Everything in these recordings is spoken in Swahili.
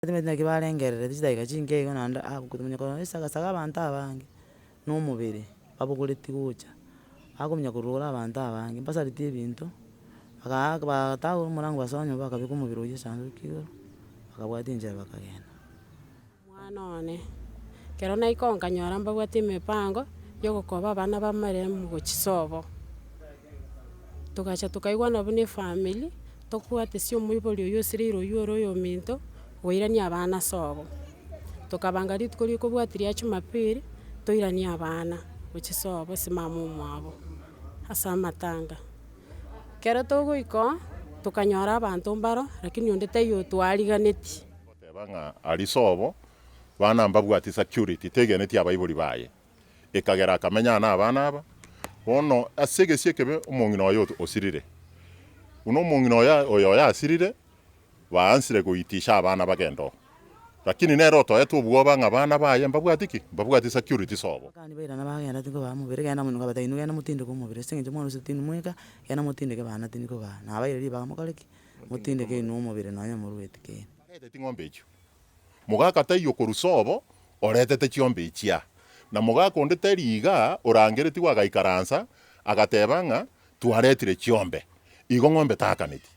Timete kibarengerere chidaika chinke igo naende kutumanya sagasaga abanto abange na omobere babogoreti gocha, akominyo korora abanto abange mbasareti ebinto batagora omorango ase nyomba bakabeka omobere oywo esanduku igoro, bakabwata enchera bakagenda. Omwana one, ekero naika nkanyora mbabwate emepango ya ogokoba abana ba amaremu gochia sobo. Togacha tokaigwana buna efamily, tokwatesia omoibori oywo osireire oywo ore oyominto, goirania abana sobo. Tokabanga rituko ria okobwati ria chumapili, toirania abana gochia sobo ase mama omwabo ase amatanga. Ekero togoika oo, tokanyora abanto mbaro, lakini onde taiyo twariganeti. Goteba ng'a aria sobo, bana mbabwati security tegeneti abaibori baye. Ekagera akamenyana na abana aba, bono ase egesie ekebe omong'ina oyo osirire. Buna omong'ina oyo asirire, baansire goitisha abana bagenda oo. Lakini nere otoete obwoba ng'a abana baye mbabwati ki? Mbabwati security sobo. Bakani bairana bagenda tikoba omobere genda moino kabata inwe genda motindeke omobere ase eng'encho mwana ase tindi moika, genda motindeke bana tindi koba nabaire ribaga mokore ki? Motindeke inwe omobere nonye morweti kende. Oreteti ng'ombe echio. Mogaka taiyo korwa sobo, oretete chiombe echia. Na mogaka onde tari iga, orangereti gwagaikaransa, agateba ng'a twaretire chiombe. Igo ng'ombe takaneti.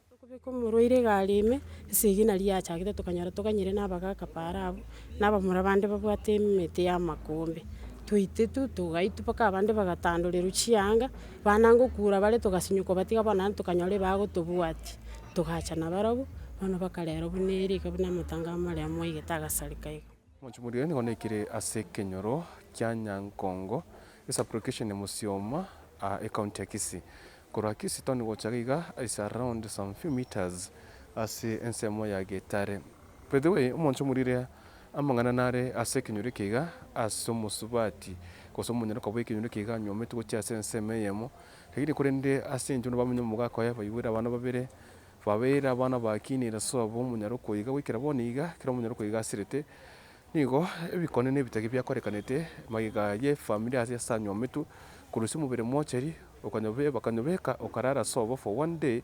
Tokobeka omorwaire egari ime, ase egina riachagete tokanyora toganyire na abagaka para abwo, na abamura bande babwate emete ya amakombe. Twaititu togaitwa mpaka abande bagatandorerwa chianga, bana ngokura bare togasinywa kobatiga bono naende tokanyora ebagotobwatia. Togacha na barabwo, bono bakarero buna ere iga buna amatanga amaremo aigete agasareka iga. Omonchimori oyo nigo naikire ase ekenyoro kia Nyankongo, esublocation ya Musioma, ecounty ya Kisii. Korwa Kisii toni gocha iga is around some few meters ase ensemo ya Getare. By the way, omonchimori ere amang'ana nare ase ekenyoro eke iga ase omosubati gose omonyaroka bwa ekenyoro eke iga anyomete gochia ase ensemo eyemo, lakini korende ase encho bamanya omogaka oye baibwere abana babere, babeire abana bakinire sobo omonyaroka iga goikera bono iga, ekero omonyaroka iga asirete, nigo ebikone na ebitagi biakorekanete magega ya efamiri ase anyometu korusia omobere mochari bakanyobeka okarara sobo for one day,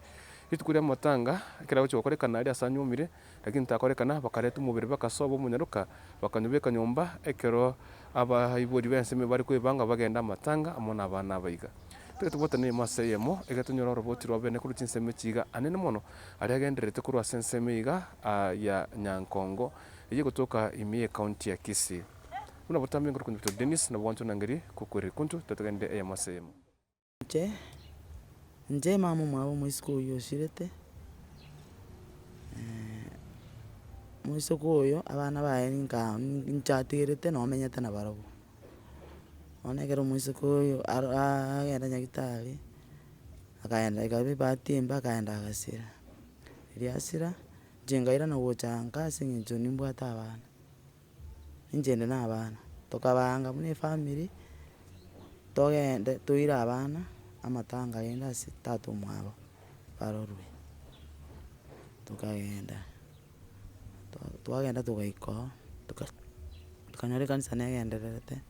rituko ria amatanga ekero agochi gokorekana aria ase anyomire, lakini takorekana bakareta omobere mpaka sobo omonyaroka bakanyobeka nyomba ekero abaibori ba ensemo bari koebanga bagenda amatanga amo na abana aba iga. Togotobwatana ase eyemo iga tonyora oroboti rwa bene korwa chinsemo echi iga anene mono aria agendererete korwa ase ensemo iga ya Nyankongo eye gotoka ime ecounty ya Kisii. Buna botambe ngoro kunyo Dennis na bwancho nangeri kokwere kuntu tatagende eyemo ase eyemo. Inche mama omwabo omoisiko oywo osirete, omoisiko oyo abana baye nchatigerete nomenyete na barabwo. Bono ekero omoisiko oyo agenda nyagitari, akaenda ekabe ebati embe akaenda agasira. Riria asira, inche ngairana gocha nka ase eng'encho nimbwate abana, inche inde na abana, tokabanga buna efamiri, togende toire abana amatanga aende ase tata omwabo barorwe. Tokagenda, twagenda togaika oo, tokanyora ekanisa negendererete,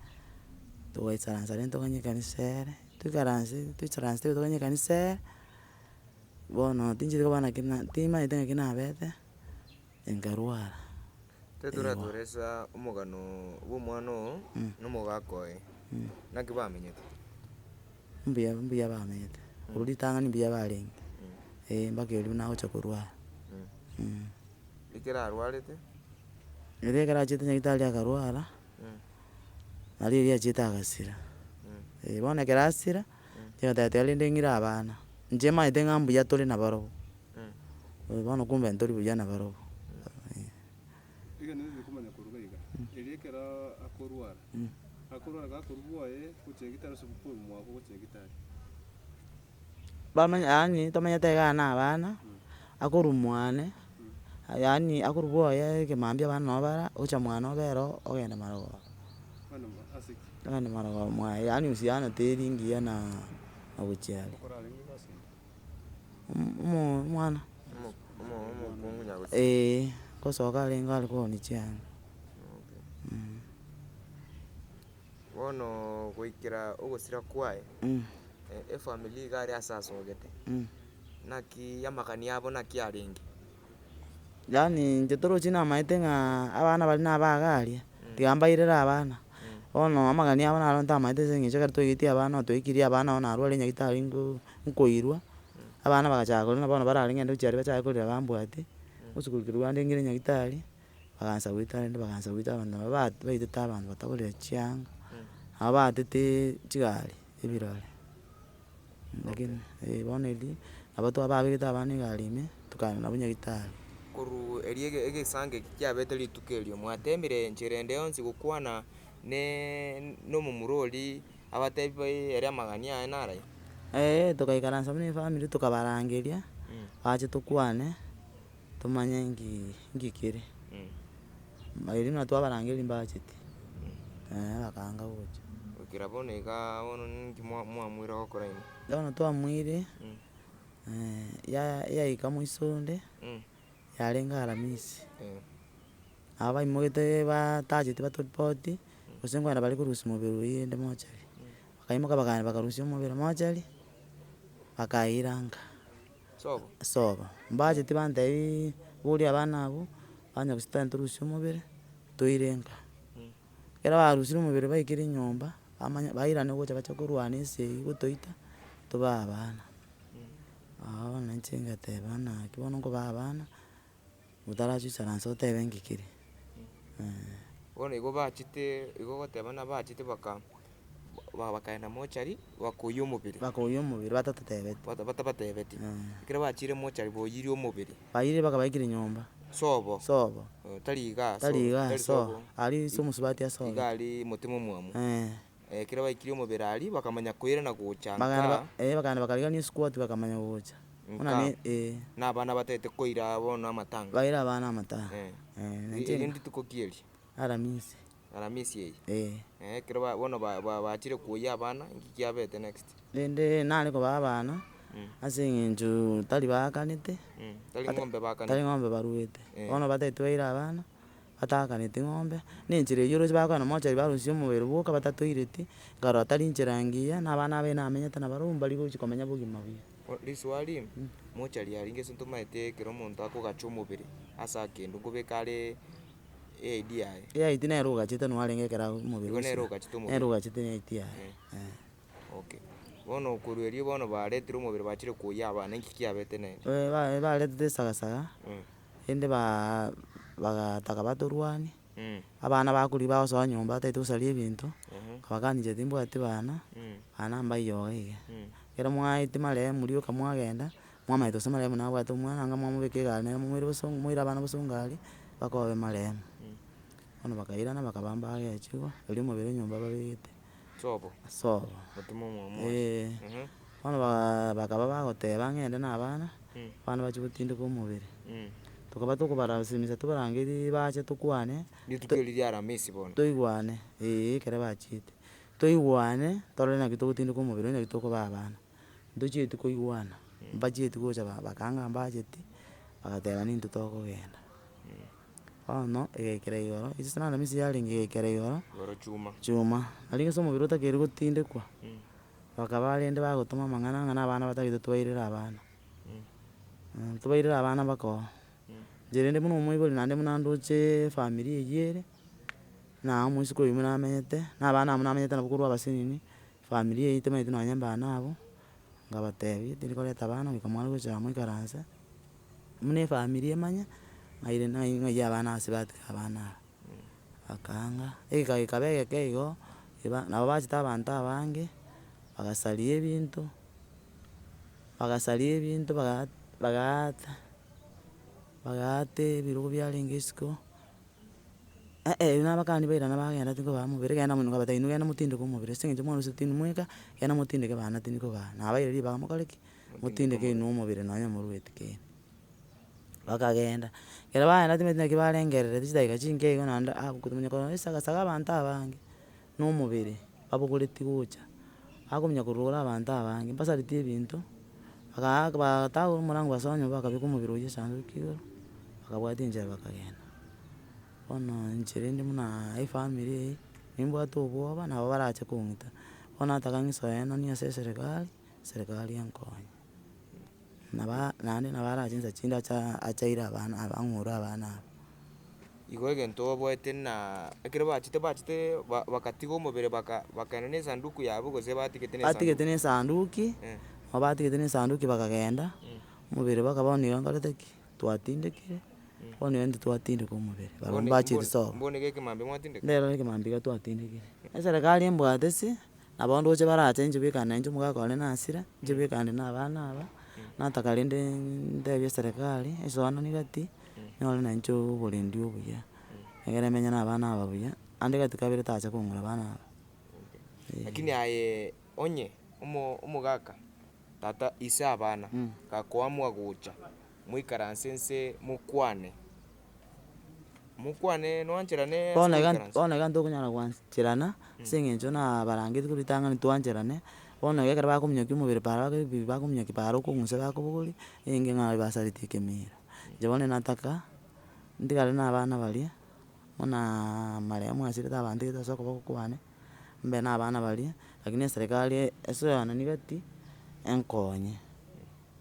togaisaransa rende toganye ekanisa ere, toisaransete toganye ekanisa ere, bono tincheti koba naki timanyete ng'aki nabete, nkarwara. Toratoresa omogano bwa omwana oo na omogaka oye, naki bamenyete? Mbuya bamenyete, korwa ritang'ani mbuya barenge, mpaka erio buna agocha korwara. Ekero arwarete? Riria ekero achiete nyagitari akarwara, nario riachiete agasira. Bono ekero asira, inche ngateba rende ng'ire abana, inche maete ng'a mbuya tore na barabwo. Bono kumbe ntori buya na barabwo. Iga nere ndikomanya koruga iga. Eri ekero akorwara. Akorwara gakorwa bwoye gochia nyagitari ase bokoro mwabo gochia nyagitari. Bamanya yaani tomenyete iga na abana, akorwa mwane, yaani akorwa bwoye egemambia abana nabo bara, ocha mwane obera oo ogenda marogoro. Bana ase ki? Ogenda marogoro mwaye, yaani usiana teri engiya na ogochiari. Okorara ng'e ase Omwana. Omokungu nyagocha. Gosoka arenge are koonia chianga. Bono goikera ogosira kwaye, efamily iga aria ase asogete, naki amakani abo naki arenge? yaani inche torochi namaete ng'a abana baria nabagaria tiga mbairere abana bono amagani abo naro ntamaete ase eng'encho ekero twaigaitie abana twaikiri abana bono narware nyagetari nkoirwa abana bagachaka korenda bono barare ng'ende gochia bachake korira bambwati osukurukirwa bandengire nyagetari bagaancha goita rende bagaancha goita abanto nabo baitete abanto batagorera chianga nabo baatete chigari ebirore lakini bono eria nabo babegete abana egari ime tokaenda nabo nyagetari. Korwa eria egesango eki kiabete rituko erio mwatebire enchera ende yonsi gokwana na omomura oria abatebi ere amagani aye naraia? Tokaikaransa buna efamily tokabarangeria bache tokwane tomanye ng'ki kere eria buna twabarangeria mbacheti bakaanga gocha. Gokera bono iga bono nki mwamoire gokora ime? Bono twamoire yaika moiso onde yarenga aramisi nabo baimogete batacheti batoripoti gose nkogenda bare korusia mobere oywo rende mochari bakaimoka bakarusia omobere mochari bakairanga sobo mbacheti bantebi boria abana abwo banya gose togenda torusia omobere toirenga ekero barusire omobere baikere nyomba bairana gocha bache korwana ase eywo gotoita toba abana bono na inche ngateba naki bono nkoba abana otarachi goikaransa otebe ng'ki kere. Bono igo bachete igo ogoteba bachete bakaenda mochari bakoiywa omobere batatotebeti batabatebeti ekero bachire mochari boiyirie omobere baiyire mpaka baikire nyomba sobo tari iga sobo aria ase omosubati asobo iga aria motema omwamu ekero baikirie omobere aria bakamanya koirana gocha bakaenda bakarigania esquat bakamanya gocha na abana bataete koira bono amatanga baira abana amatanga eria rituko ki eria? Aramisi eye ekero bono bachire koiyia abana nki kiabete next? Rende nare koba abana ase eng'encho tari baakanete tari ng'ombe barwete bono bataete baira abana batakaneti ng'ombe na enchera eywo oroche bakoenda mochari barusia omobere bwoka batatoireti nkarora tari inchera engiya na abana abae namenyete nabo barabwo mbari gochi komenya bogima buya. Riswali mochari aria ngeso ntomaete ekero omonto akogacha omobere ase akende nkobeka are eidi yaye eaiti nero ogachete nwarenge ekero omobere igo nero ogachete omobere nero ogachete eaiti yaye. Okay bono korwa erio bono baretire omobere bachire koiyia abana nki kiabete nende? Baretete esagasaga rende bagataka batorwania abana bakorigia bagosoa nyomba bataete gosaria ebinto nkabakania timbwati bana mbaiyo iga ekero mwaete maremu rioka mwagenda mwamaete gose maremu nabwate omwana anga mwamobeka egari nere moire abana bosongari bakobe maremu bono bakairana bakabamba bagecha igo eria omobere nyomba babegete sobo motema omwamu bono bakaba bagoteba ng'ende na abana bachie gotindeka omobere tokaba tokobarasimisa tobarangerie bache tokwane rituko eria ria aramisi bono toigwane ekero bachiete toigwane torore naki togotindeka omobere naki tokoba abana ntochieti koigwana mbachieti gocha bakanga mbacheti bagateba nintwe tokogenda bono egaikera igoro ase na aramisi yarenge egaikera igoro chuma nari ase omobere otakeire gotindekwa bakaba rende bagotoma amang'ana ng'a na abana batagete tobairere abana tobairere abana mpaka oo inche rende buna omoibori naende buna ndoche efamily eywo ere nao moisiko oywo namenyete na abana abwo namenyete nabo korwa abasenini family eywo temaeti nonye mbana abwo ngabatebia tindi koreta abana goika mware gocha moikaranse buna efamily emanye ng'ai abana ase batiga abana aba bakanga egeka gekaba egeke igo nabo bachete abanto abange bagasaria ebinto bagaata ebirogo biarenge isiko nabakani bairana bagenda tinkoba omobere genda nkabatebia inwe genda motindeke omobere ase eng'encho mwarosire timoika genda motindeke bana tindi koba nabaira ribaga mokore ki motindeke inwe omobere nonye morweti kende bakagenda ekero bagenda timaeti naki barengerereti chidakika chinke igo naende komanya korora esagasaga abanto abange na omobere babogoreti gocha bakomanya korora abanto abange mbasareti ebinto batagora omorango basoa nyomba bakabeka omobere oywo esanduku igoro bakabwata enchera bakagenda bono inche rende buna efamily eywo nimbwate obwoba nabo barache kong'ita bono nataka ng'isoe enoni ase eserekari enkonye. naende nabara chinsa chinde achaire abana abang'ura abana abo. Igo egento oboete na ekero bachete bakatiga omobere bakaenda na esanduku yabo gose batigete na Batigete na esanduki nabo batigete na esanduki bakagenda omobere baka bono iga nkorete ki twatindekire bono iga ntitwatindeka omobere barabwo bachia risobo. mbone gekemambe mwatindeka Rero ekemambia iga twatindekire. Eserekari embwate nabo ndoche barache inche boekane na inche omogaka one nasira inche boekane na abana aba nataka rende ndebie eserekari esoanani gati nyore na inche oborendi obuya egere menye na abana aba buya ande gati kabere tacha kong'ora abana aba. lakini aye onye omogaka tata ise abana gakoamwa gocha moikaranse nse mokwane nwancherane bono iga ntokonyara gwancherana ase eng'encho nabarangeti koritang'ani twancherane bono iga ekero bakominyokia omobere para bakominyokia para okong'usa bakobogori enge ng'ai basaritie ekemiro. Inche bono nataka ntigare na abana baria buna marehemu asirete abantigete ase okoboko kwane mbe na abana baria lakini eserekari esoanani gati enkonye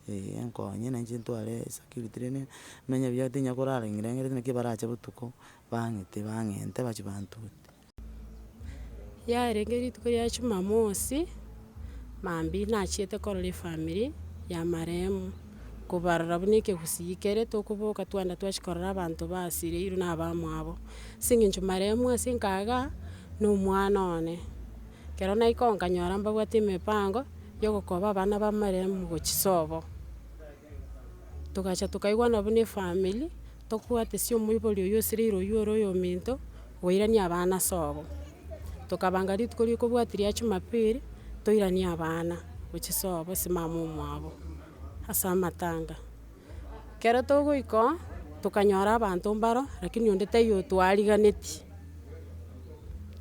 enkonye na inche ntware security rende menye buya tinya korara ng'irengereti naki barache botuko bang'ente bachia bantute. Yarenge rituko ria Jumamosi mambia nachiete korora efamiri ya marehemu kobarora buna ekegusii kere tokoboka twanda twachia korora abanto basireirwe na abamwabo ase eng'encho marehemu ase nkaga na omwana one. Kero naika nkanyora mbabwate emepango ya ogokoba abana ba marehemu gochia sobo, togacha tokaigwana buna efamili tokwatesia omoibori oyio osireire oyio ore oyominto oirania abana sobo. Tokabanga rituko ria okobwati ria Jumapili toirania abana gochia sobo ase mama omwabo ase amatanga. Kero togoika oo tokanyora abanto mbaro lakini onde taiyo twariganeti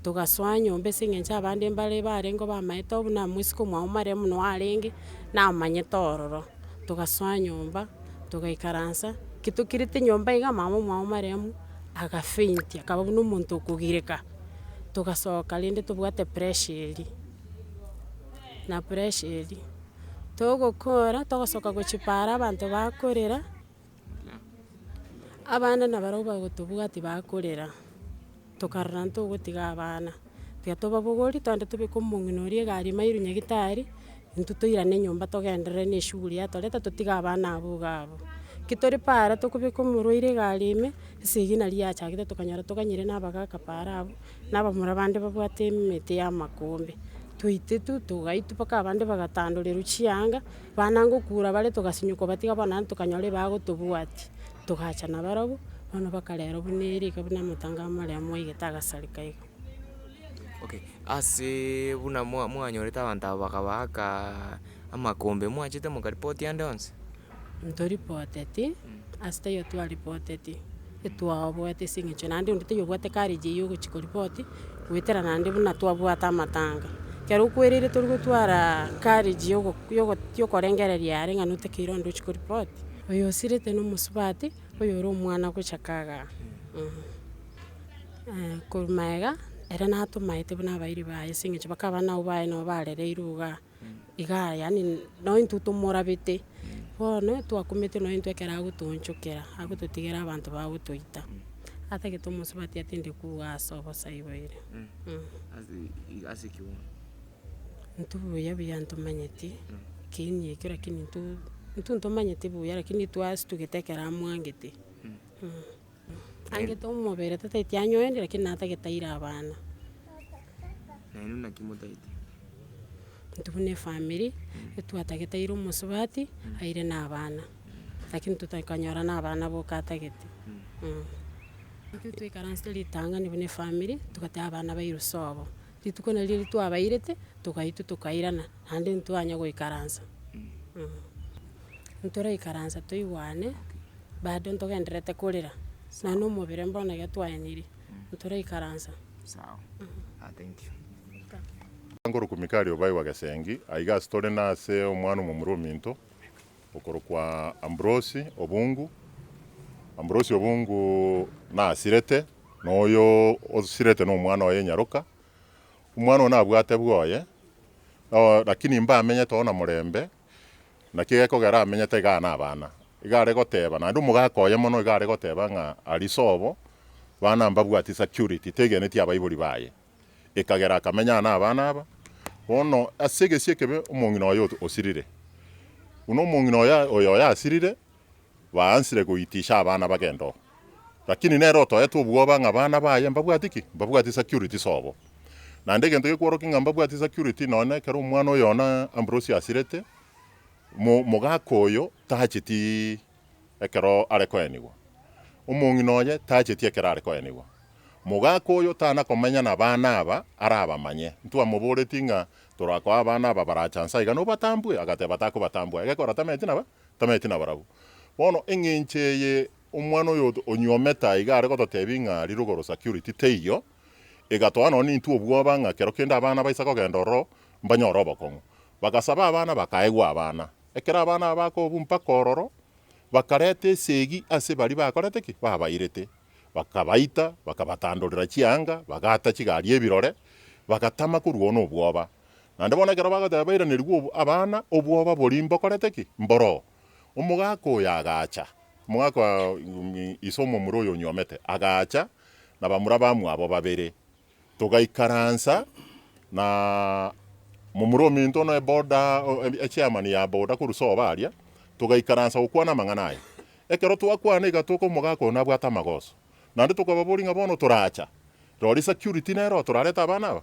togasoa nyomba ase eng'encho abande mbare barenge bamaete oo buna mosiko omwabo marehemu noo arenge namanyete ororo togasoa nyomba togaikaransa ki tokirete nyomba iga mama omwabo marehemu agafainti akaba buna omonto okogireka. Togasoka rende tobwate pressure eria na pressure eria togokora togosoka gochia para abanto bakorera abana nabarabwo bagotobwatia bakorera tokarora ntogotiga abana tiga tobabogori twende tobeke omong'ina oria egari mairu nyagetari intwe toirane nyomba togenderere na eshughuli yatoreta totige abana abwo iga abwo. Ki tori para tokobeka omorwaire egari ime esegi nari yachagete tokanyora toganyire na abagaka para abwo na abamura bande babwate emete ya amakombe twaitetwa togaitwa mpaka abande bagatandorerwa chianga bana ngokura bare togasinywa batiga bono naende tokanyora ebagotobwatia togacha nabarabwo bono bakarerwa buna ere iga buna amatanga ya marehemu aigete agasareka iga. Okay, ase buna mwanyorete abanto aba bakabaka amakombe mwachete mokaripoti ande onsi Ntoripoteti ase taiyo twaripoteti etwabwate ase eng'encho naende onde taiyo obwate courage eywo ogochia koripoti goetera naende buna twabwate amatanga. Kero okwereire torigotwara courage ya okorengereria are ng'ana otakeire onde ochia koripoti. Oyo osirete na omosubati oyo ore omwana gocha kaga korwa iga ere natomaete buna abairi baye ase eng'encho mpaka abana abwo baye nabo barereirwe iga yaani nonye intwe tomorabete bono twakumete nonye intwe ekero agotonchokera agototigera abanto bagotoita atagete omosubati atinde kuga ase obosa iboire. ase kiuna Intwe buya buya ntomanyeti kiini ekio lakini intwe ntomanyeti buya lakini twasitugete ekero amwangete angete omobere tataeti anyoendi lakini natagete aire abana. nainu naki motaiti Intwe buna efamiri etwatagete aire omosubati aire na abana lakini totakanyora na abana boka atagete. Intwe twaikaransete ritang'ani buna efamiri togateba abana bairwe sobo rituko nario ritwabairete togaitwa tokairana naende ntwanya goikaransa ntoraikaransa toigwane bado ntogenderete korera naende omobere bono iga twaenire ntoraikaransa. sawa thank you ngoro mikari obai wa Gasengi aiga story na ase omwana omomura ominto okorokwa Ambrosi Obungu na asirete noyo osirete no omwana oye Nyaroka omwana ona abwate bwoye lakini mba amenyete ona murembe na kigekogera amenyete igana abana igare goteba na ndu mugakoya mono igare goteba nga arisobo bana mbabwati security tegeneti abaiburi baye ikagera akamenya na abana aba bono asege siekebe umongino oyo osirire uno umongino oyo asirire waansire guitisha abana bagendo lakini nero toyetu bwoba nga abana baye mbabwati security sobo na ndege ntoke kworoki nga mbabwati security none kero umwana oyo na Ambrose asirete mugakoyo tahachiti ekero arekoenigwa umongino oye tahachiti ekero arekoenigwa mugakoyo tana komenya na bana aba arabamanye ntwa muboreti nga turakwa abana aba barachansa iga no batambwe agate batako batambwe agekora tameti na barabu bono engencheye umwana oyo onyometa iga areko totebinga rirugoro security teiyo igatoa no ni ntu obwoba nga kero kenda abana baisa kogendoro mbanyoro bokongo bagasaba abana bakaegwa abana ekera abana bako bumpa kororo bakarete segi ase bari bakorete ki babairete bakabaita bakabatandurira chianga bagata chigari ebirore bagatama kurwo no bwoba nande bona kero bagatabaira nirwo abana obwoba bolimbo korete ki mboro umugako yagacha mugako isomo muroyo nyomete agacha na bamura bamu abo babere tugaikaransa na mumuro minto no boda chairman ya boda kurusoba aria tugaikaransa ukwana manganaye ekero twakwana igatuko mugako na bwata magoso nande tukababoringa bono turacha rori security nero turareta abana aba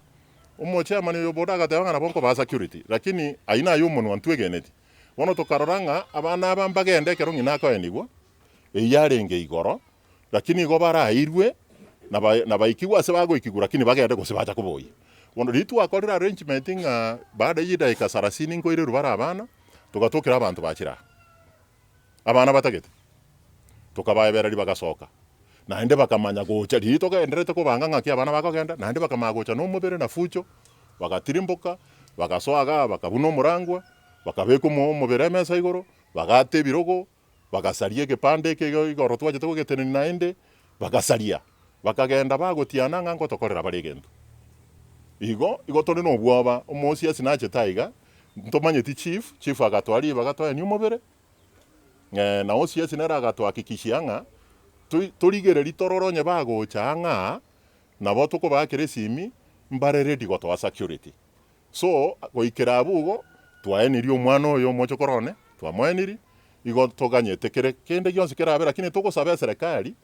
umo chairman yo boda gatebanga na bonko ba security lakini aina yumuntu antwegeneti bono tukaroranga abana aba mbagende kero ngina ko enigwo eyarenge igoro lakini go barairwe na baikigwa se bago ikigura lakini bagende ko se bacha kuboyi bono ritu akorera arrangement nga baada yida ikasarasini ngo ire rubara abana tugatokera abantu bakira abana batagete tukabayebera bagasoka naende bakamanya gocha rito kaenderete kubanga ngaki abana bakagenda naende bakamagocha no mubere na fucho bagatirimboka bagaswaga bakabuno murangwa bakabeko mu mubere mesa igoro bagate birogo bagasarie gepande igoro twaje tugogetene naende bagasaria bakagenda bagotiana ngango tokorera baregendo igo tone no bwaba omosi asinache taiga ntomanyeti chief agatwari bagatwaya ni mubere na osi asinara agatwakikishianga turigere litororonye bagocha nga nabo tuko bakire simi mbare ready goto security so goikera bugo twaeniri omwana oyo mocho korone twamweniri igo toganyete kende gyonse kerabe lakini tugosabe serikali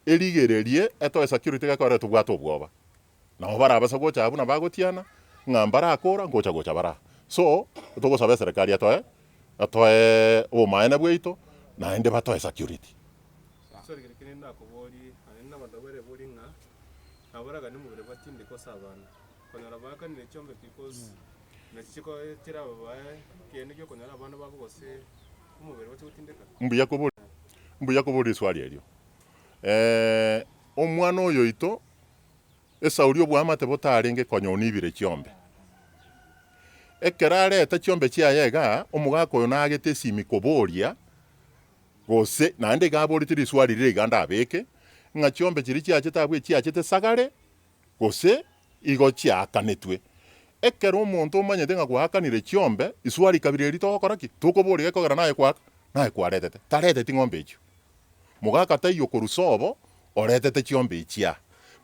erigererie eto security gakore tubwato bwoba nabo barabasa gocha abuna bagotiana ngambara akora gocha bara so tugosabe serikali atoe o maena bweito naende batoe security sorry kile ndakubori anena badabere boringa abaraga nimubere batinde ko sabana konyara baka ni cyombe because nakiko tira babaye kende cyo konyara abana babugose umubere bati gutindeka mbuya kubori swali elio omwana oyo ito esauri obwamate botarenge konyonibire cyombe ekerare eta cyombe cyayega omugako oyo nagete simi koboria gose nande gabori tiri swali riganda abeke nga cyombe kiri cyachetabwe cyachete sagare gose igo cyakanetwe ekero umuntu umanyete nga guhakanire cyombe iswali kabiri ritokoraki tukobori gekogera naye kwaretete taretete ngombe icyo mugaka tayo kurusobo oretete cyombe icya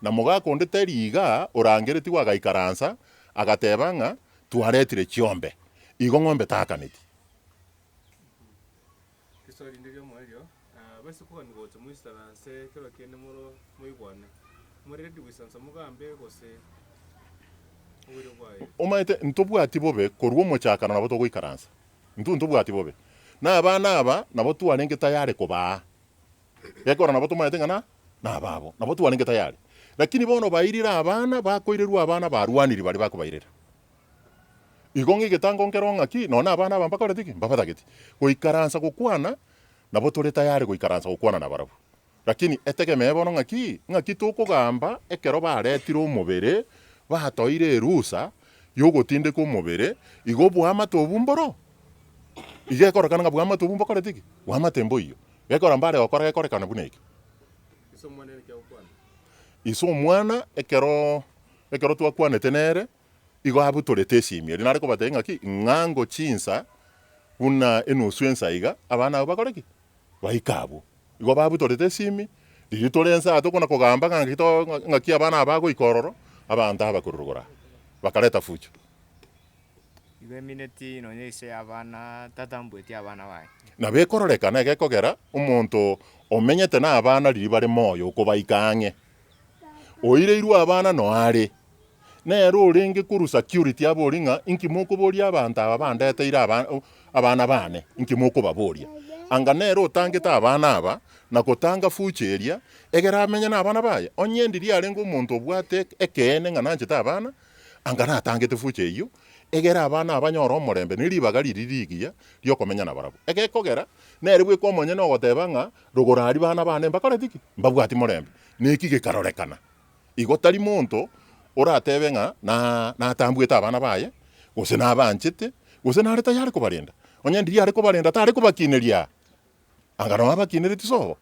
na mugaka onde teriga orangereti wagaikaransa agatebanga tuaretire cyombe igo ngombe takaneti sorry ndio mwayo basi ko ngoto muisaranse kero kene muro muibwane muri ready wisansa mugambe gose uri bwaye umaite ntobwati bobe korwo mochakana nabo to gwikaransa ntobwati bobe na abana aba nabo tuarenge tayari kuba yakora nabo tumaite ngana na babo nabo tuarenge tayari lakini bono bairira abana bakoirerwa abana barwaniri bari bakubairira igongi getango nkeronga ki nona abana bambakore tiki mbapatageti goikaransa gukwana nabo tore tayari goikaransa gukwana na barabu lakini etegeme bono ngaki tukugamba ekero baretira umubere batoire rusa yogotinde ku mubere igo bwama tobumboro igekora kana bwama tobumbokore tiki bwama tembo iyo gekora mbare okora gekora kana buneki iso mwana ekero twakwane tenere igo abutore tesimi rinare ko batenga ki ngango chinsa buna enusu ensaiga abana abo bakoreki baikabo igo babutorete simi riri torensa atokona kugamba ngaki abana abago ikororo abantu abakurugura bakareta fucho igo emineti nonye ise abana tatambweti abana bae na bekororekana egekogera omonto omenyete na abana riri bare moyo kubaikang'e oireirwe abana no are nero orenge kuru security aboringa inki mukuboria abantu aba bandeteire abana bane inki mukubaboria anga nero otangete abana aba na kotanga fucheria egera amenya na abana baye onyendiri arenga omonto obwate ekene ng'a nanchete abana anga natangete fuche iyo egera abana abanyora omorembe niribaga riririgia riokomenya na barabo egekogera nere bweka omonye no goteba ng'a rogorari bana bane mbakoretiki mbabwati morembe neki gekarorekana igo tari monto oratebe ng'a natambwete abana baye gose nabanchete gose nare tayari kubarenda onye ndiri ari kubarenda tari kubakineria anga no abakinereti sobo